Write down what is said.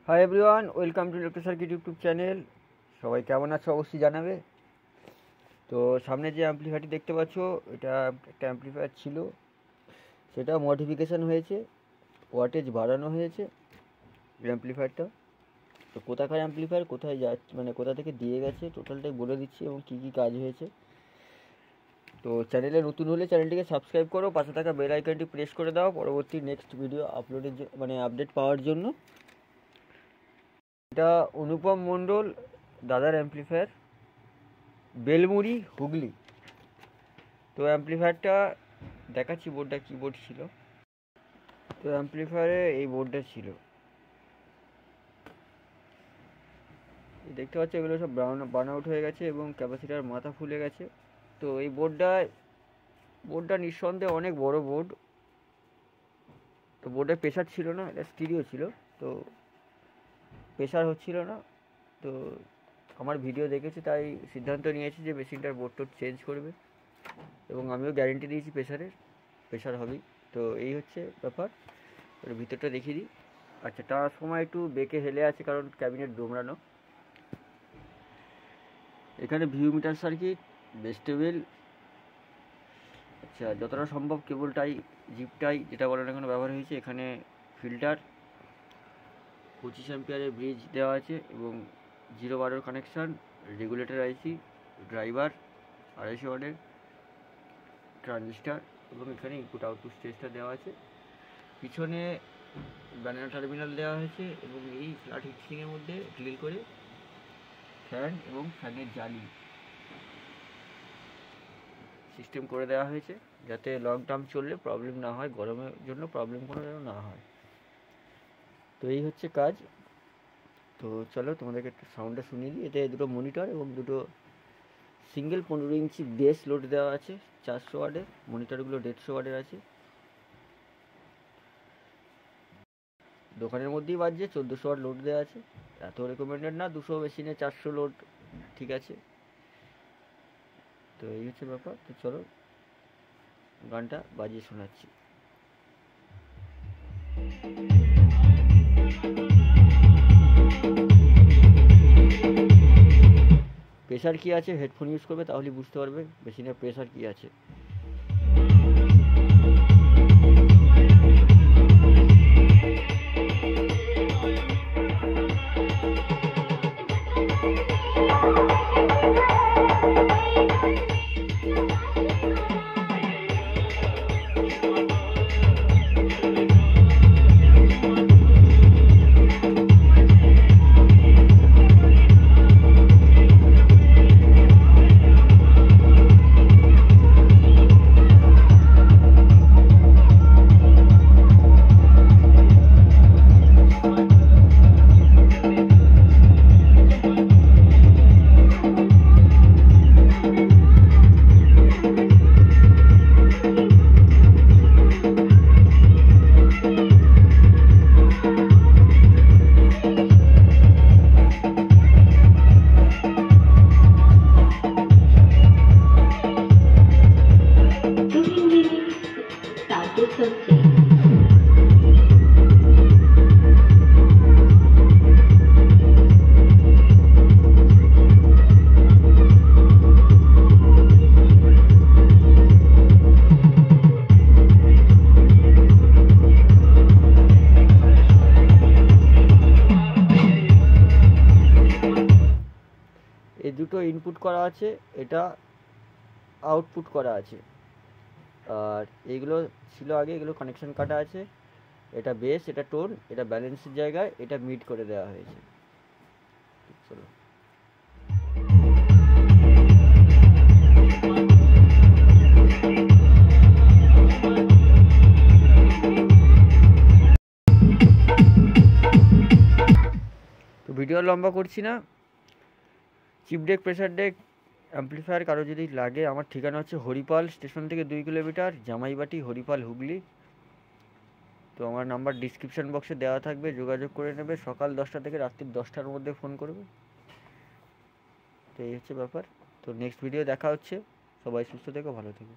Hi everyone, welcome to doctor circuit YouTube channel. সবাই কেমন আছো অবশ্যই জানাবে। তো সামনে যে অ্যাম্পলিফায়ারটি দেখতে পাচ্ছ, এটা একটা অ্যাম্পলিফায়ার ছিল, সেটা মডিফিকেশান হয়েছে, ওয়াটেজ বাড়ানো হয়েছে অ্যাম্পলিফায়ারটা। তো কোথাকার অ্যাম্পলিফায়ার, কোথায় যাচ্ছে, মানে কোথা থেকে দিয়ে গেছে, টোটালটাই বলে দিচ্ছি এবং কী কী কাজ হয়েছে। তো চ্যানেলে নতুন হলে চ্যানেলটিকে সাবস্ক্রাইব করো, পাশে থাকা বেল আইকনটি প্রেস করে দাও পরবর্তী নেক্সট ভিডিও আপলোডের আপডেট পাওয়ার জন্য। এটা অনুপম মণ্ডল দাদার অ্যাম্পলিফায়ার, বেলমুড়ি, হুগলি। তো অ্যাম্পলিফায়ারটা দেখাচ্ছি, বোর্ডটা কী বোর্ড ছিল। তো অ্যাম্পলিফায়ারে এই বোর্ডটা ছিল, দেখতে পাচ্ছ এগুলো সব বার্ন আউট হয়ে গেছে এবং ক্যাপাসিটার মাথা ফুলে গেছে। তো এই বোর্ডটা নিঃসন্দেহে অনেক বড় বোর্ড। তো বোর্ডে প্রেশার ছিল না, এটা স্টিরিও ছিল, তো প্রেশার হচ্ছিল না। তো আমার ভিডিও দেখেছি, তাই সিদ্ধান্ত নিয়েছি যে মেশিনটার বোর্ড চেঞ্জ করবে এবং আমিও গ্যারেন্টি দিয়েছি প্রেশার হবেই। তো এই হচ্ছে ব্যাপার। ওর ভিতরটা দেখিয়ে দিই। আচ্ছা, তার সময় একটু বেঁকে হেলে আছে কারণ ক্যাবিনেট দোমড়ানো। এখানে VU meter circuit, base table, আচ্ছা যতটা সম্ভব কেবলটাই, জিপটাই যেটা বলেন এখানে ব্যবহার হয়েছে। এখানে ফিল্টার, 25 অ্যাম্পিয়ারের ব্রিজ দেওয়া আছে এবং 0 বারের কানেকশান, রেগুলেটর আইসি, ড্রাইভার, 250 ওয়াটের ট্রানজিস্টার এবং এখানে ইনপুট আউটপুট স্টেজটা দেওয়া আছে। পিছনে ব্যানার টার্মিনাল দেওয়া হয়েছে এবং এই ফ্ল্যাট হিটসিংয়ের মধ্যে ড্রিল করে ফ্যান এবং ফ্যানের জালি সিস্টেম করে দেওয়া হয়েছে, যাতে লং টার্ম চললে প্রবলেম না হয়, গরমের জন্য প্রবলেম কোনো যেন না হয়। তো এই হচ্ছে কাজ। তো চলো তোমাদেরকে একটু সাউন্ডটা শুনিয়ে দিই। এতে দুটো মনিটর এবং দুটো সিঙ্গেল 15 ইঞ্চি বেস লোড দেওয়া আছে 400 ওয়াটের, মনিটরগুলো 150 ওয়াটের আছে। দোকানের মধ্যেই বাজছে, 1400 ওয়াট লোড দেওয়া আছে। এত রেকমেন্ডেড না, 200 মেশিনে 400 লোড ঠিক আছে। তো এই হচ্ছে ব্যাপার। তো চলো গানটা বাজিয়ে শোনাচ্ছি। প্রেশার কী আছে হেডফোন ইউজ করবে, তাহলে বুঝতে পারবে মেশিনের প্রেশার কী আছে। এই দুটো ইনপুট করা আছে, এটা আউটপুট করা আছে, আর এইগুলো ছিল আগে, এগুলো কানেকশন কাটা আছে। এটা বেস, এটা টোন, এটা ব্যালেন্সের জায়গায়, এটা মিড করে দেওয়া হয়েছে। চলো তো ভিডিও লম্বা করছি না। Chip deck, pressure deck, amplifier কারো যদি লাগে, আমার ঠিকানা হচ্ছে হরিপাল স্টেশন থেকে 2 কিলোমিটার, জামাইবাটি, হরিপাল, হুগলি। তো আমার নাম্বার ডিসক্রিপশান বক্সে দেওয়া থাকবে, যোগাযোগ করে নেবে। সকাল 10টা থেকে রাত্রি 10টার মধ্যে ফোন করবে। তো এই হচ্ছে ব্যাপার। তো নেক্সট ভিডিও দেখা হচ্ছে। সবাই সুস্থ থেকো, ভালো থেকো।